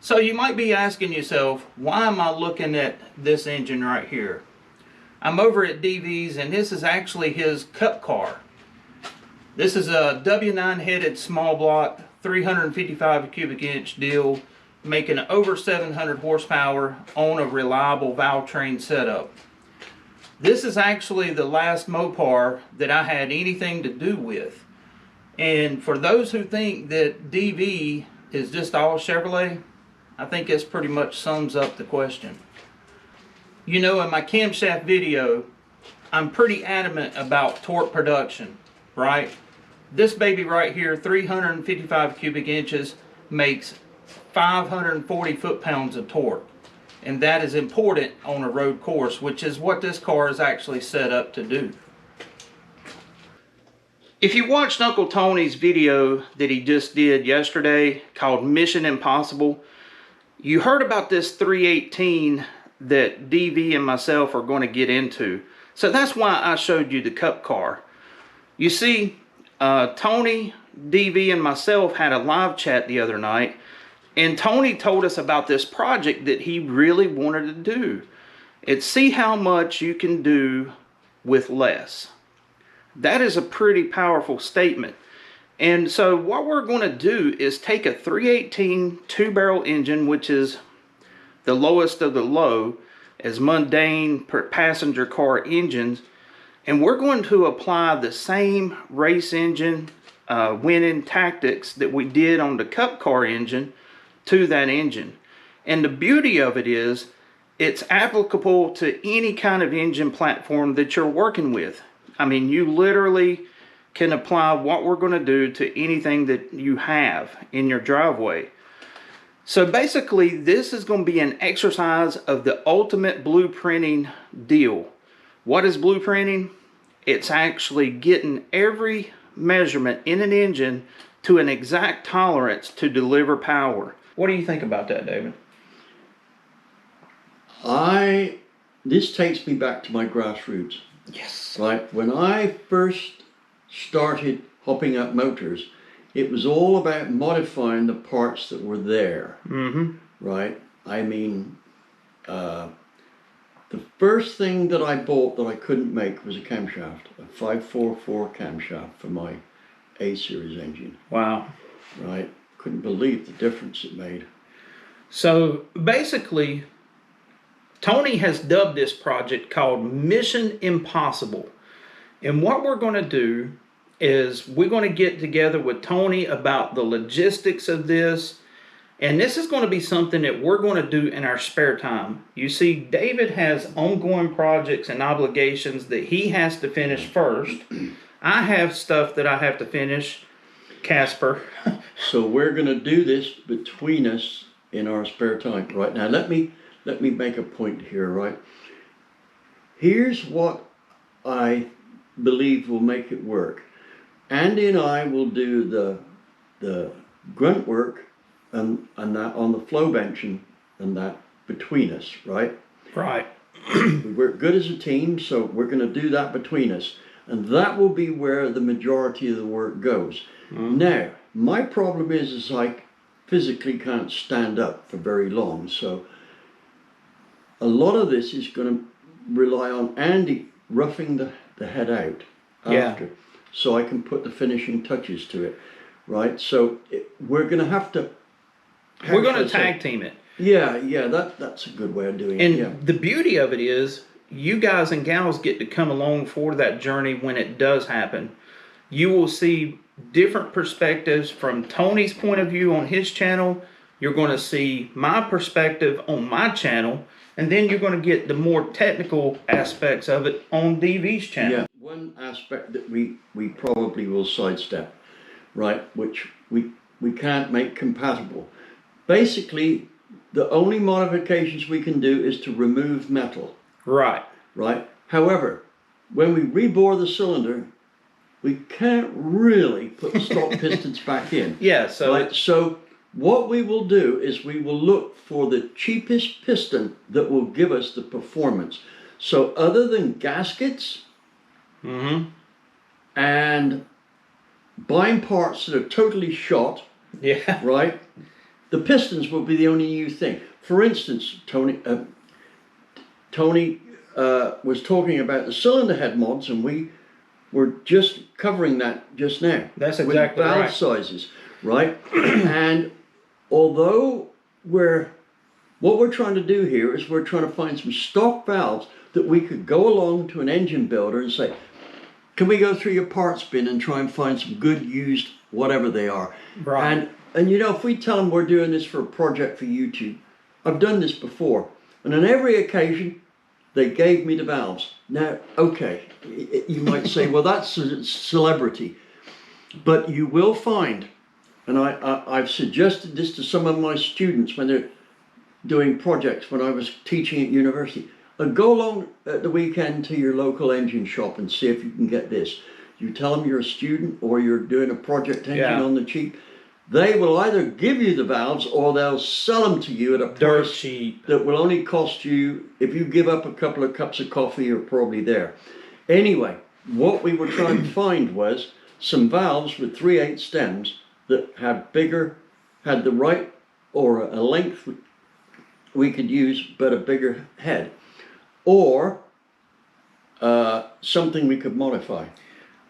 So you might be asking yourself, why am I looking at this engine right here? I'm over at DV's and this is actually his cup car. This is a W9 headed small block, 355 cubic inch deal, making over 700 horsepower on a reliable valve train setup. This is actually the last Mopar that I had anything to do with. And for those who think that DV is just all Chevrolet, I think this pretty much sums up the question. You know, in my camshaft video, I'm pretty adamant about torque production, right? This baby right here, 355 cubic inches, makes 540 foot-pounds of torque. And that is important on a road course, which is what this car is actually set up to do. If you watched Uncle Tony's video that he just did yesterday called Mission Impossible, you heard about this 318 that DV and myself are going to get into. So that's why I showed you the cup car. You see, Tony, DV, and myself had a live chat the other night, and Tony told us about this project that he really wanted to do. It's see how much you can do with less. That is a pretty powerful statement. And so what we're going to do is take a 318 two-barrel engine, which is the lowest of the low, as mundane passenger car engines, and we're going to apply the same race engine winning tactics that we did on the cup car engine to that engine. And the beauty of it is it's applicable to any kind of engine platform that you're working with. I mean, you literally can apply what we're going to do to anything that you have in your driveway. So basically, this is going to be an exercise of the ultimate blueprinting deal. What is blueprinting? It's actually getting every measurement in an engine to an exact tolerance to deliver power. What do you think about that, David? This takes me back to my grassroots. Yes. Right, when I first started hopping up motors, it was all about modifying the parts that were there. Mm-hmm. Right? I mean, the first thing that I bought that I couldn't make was a camshaft, a 544 camshaft for my A-series engine. Wow. Right? Couldn't believe the difference it made. So basically, Tony has dubbed this project called Mission Impossible. And what we're going to do is we're going to get together with Tony about the logistics of this. And this is going to be something that we're going to do in our spare time. You see, David has ongoing projects and obligations that he has to finish first. I have stuff that I have to finish, Casper. So we're going to do this between us in our spare time. Right now, let me make a point here, right? Here's what I believe will make it work. Andy and I will do the grunt work and that on the flow bench and that between us, right? Right. We work good as a team, so we're going to do that between us. And that will be where the majority of the work goes. Mm-hmm. Now, my problem is I physically can't stand up for very long, so a lot of this is going to rely on Andy roughing the head out after, so I can put the finishing touches to it, right? So we're going to have to... We're going to tag team it. Yeah, that's a good way of doing it. And the beauty of it is, you guys and gals get to come along for that journey when it does happen. You will see different perspectives from Tony's point of view on his channel. You're going to see my perspective on my channel. And then you're going to get the more technical aspects of it on DV's channel. Yeah, one aspect that we probably will sidestep, right, which we can't make compatible. Basically, the only modifications we can do is to remove metal. Right. Right? However, when we rebore the cylinder, we can't really put the stock pistons back in. Yeah, so... Right? So what we will do is we will look for the cheapest piston that will give us the performance. So other than gaskets and buying parts that are totally shot, yeah, right? The pistons will be the only new thing. For instance, Tony was talking about the cylinder head mods, and we were just covering that just now. That's exactly with valve right. sizes, right? And although what we're trying to do here is we're trying to find some stock valves that we could go along to an engine builder and say, can we go through your parts bin and try and find some good used whatever they are? Right. And you know, if we tell them we're doing this for a project for YouTube, I've done this before, and on every occasion they gave me the valves. Now, okay, you might say, well, that's a celebrity, but you will find, and I've suggested this to some of my students when they're doing projects when I was teaching at university. Go along at the weekend to your local engine shop and see if you can get this. You tell them you're a student or you're doing a project engine on the cheap. They will either give you the valves or they'll sell them to you at a price cheap that will only cost you, if you give up a couple of cups of coffee, you're probably there. Anyway, what we were trying to find was some valves with 3/8 stems that had the right or a length we could use, but a bigger head, or something we could modify.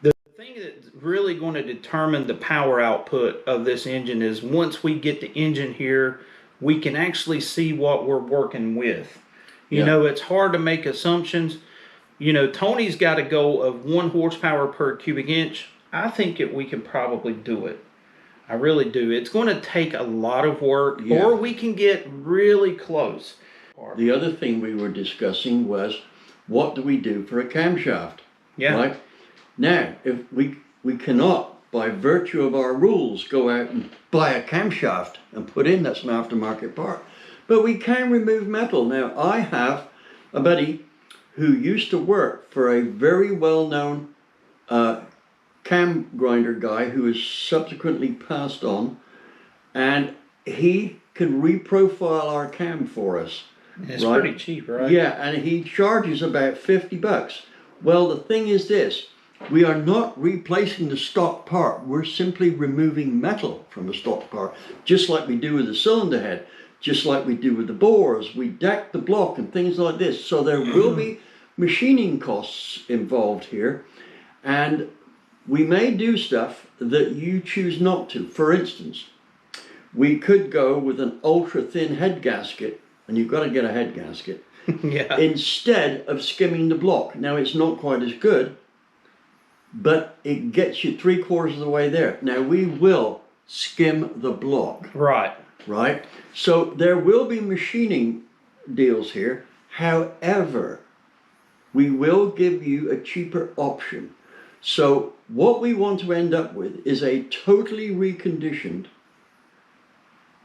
The thing that's really going to determine the power output of this engine is once we get the engine here, we can actually see what we're working with. You know, it's hard to make assumptions. You know, Tony's got a goal of 1 horsepower per cubic inch. I think we can probably do it. I really do. It's going to take a lot of work, or we can get really close. The other thing we were discussing was, what do we do for a camshaft? Yeah. Right? Now, if we cannot, by virtue of our rules, go out and buy a camshaft and put in, that's an aftermarket part. But we can remove metal. Now, I have a buddy who used to work for a very well-known cam grinder guy who has subsequently passed on, and he can reprofile our cam for us. It's pretty cheap, right? Yeah, and he charges about $50. Well, the thing is this, we are not replacing the stock part, we're simply removing metal from the stock part, just like we do with the cylinder head, just like we do with the bores. We deck the block and things like this, so there will be machining costs involved here, and we may do stuff that you choose not to. For instance, we could go with an ultra thin head gasket, and you've got to get a head gasket, instead of skimming the block. Now, it's not quite as good, but it gets you 3/4 of the way there. Now, we will skim the block. Right? So there will be machining deals here. However, we will give you a cheaper option. So what we want to end up with is a totally reconditioned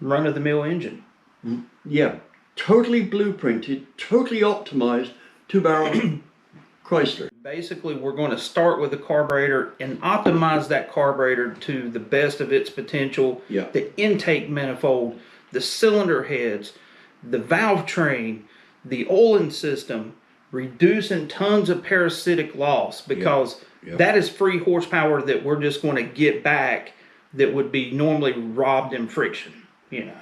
run-of-the-mill engine. Yeah, totally blueprinted, totally optimized 2-barrel Chrysler. Basically, we're going to start with the carburetor and optimize that carburetor to the best of its potential. The intake manifold, the cylinder heads, the valve train, the oiling system, reducing tons of parasitic loss, because that is free horsepower that we're just going to get back that would be normally robbed in friction, you know.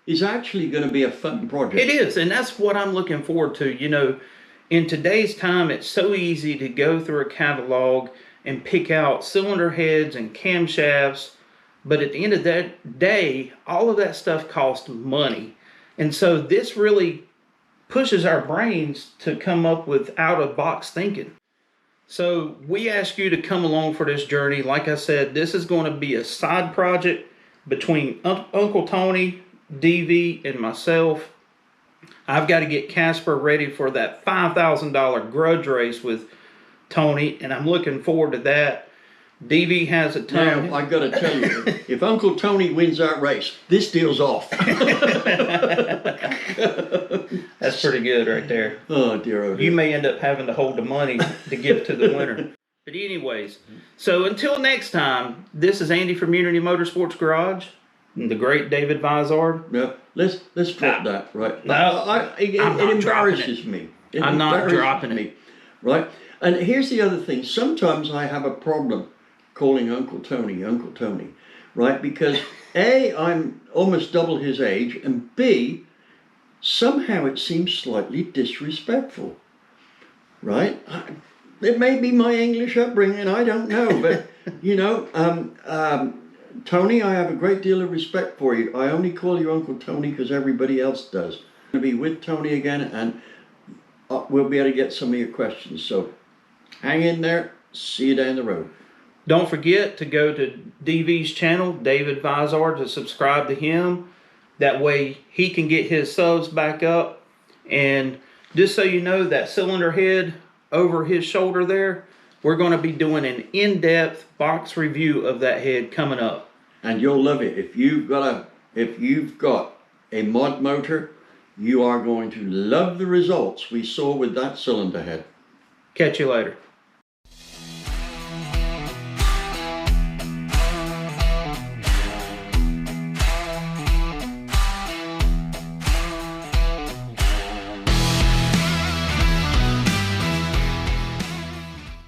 It's actually going to be a fun project. It is, and that's what I'm looking forward to. You know, in today's time, it's so easy to go through a catalog and pick out cylinder heads and camshafts, but at the end of that day, all of that stuff costs money. And so this really pushes our brains to come up with out-of-box thinking. So we ask you to come along for this journey. Like I said, this is going to be a side project between Uncle Tony, DV, and myself. I've got to get Casper ready for that $5,000 grudge race with Tony, and I'm looking forward to that. DV has a ton. Now, I got to tell you, if Uncle Tony wins that race, this deal's off. That's pretty good right there. Oh, dear. Oh, dear. You may end up having to hold the money to give to the winner. But anyways, so until next time, this is Andy from Unity Motorsports Garage and the great David Vizard. No, let's drop that, right? No, it embarrasses me. I'm not dropping it. Right? And here's the other thing. Sometimes I have a problem calling Uncle Tony, Uncle Tony. right? Because A, I'm almost double his age, and B, somehow it seems slightly disrespectful, right? It may be my English upbringing, I don't know, but you know, Tony, I have a great deal of respect for you. I only call you Uncle Tony because everybody else does. I'm going to be with Tony again, and we'll be able to get some of your questions. So hang in there. See you down the road. Don't forget to go to DV's channel, David Vizard, to subscribe to him. That way he can get his subs back up. And just so you know, that cylinder head over his shoulder there, we're going to be doing an in-depth box review of that head coming up. And you'll love it. If you've got a mod motor, you are going to love the results we saw with that cylinder head. Catch you later.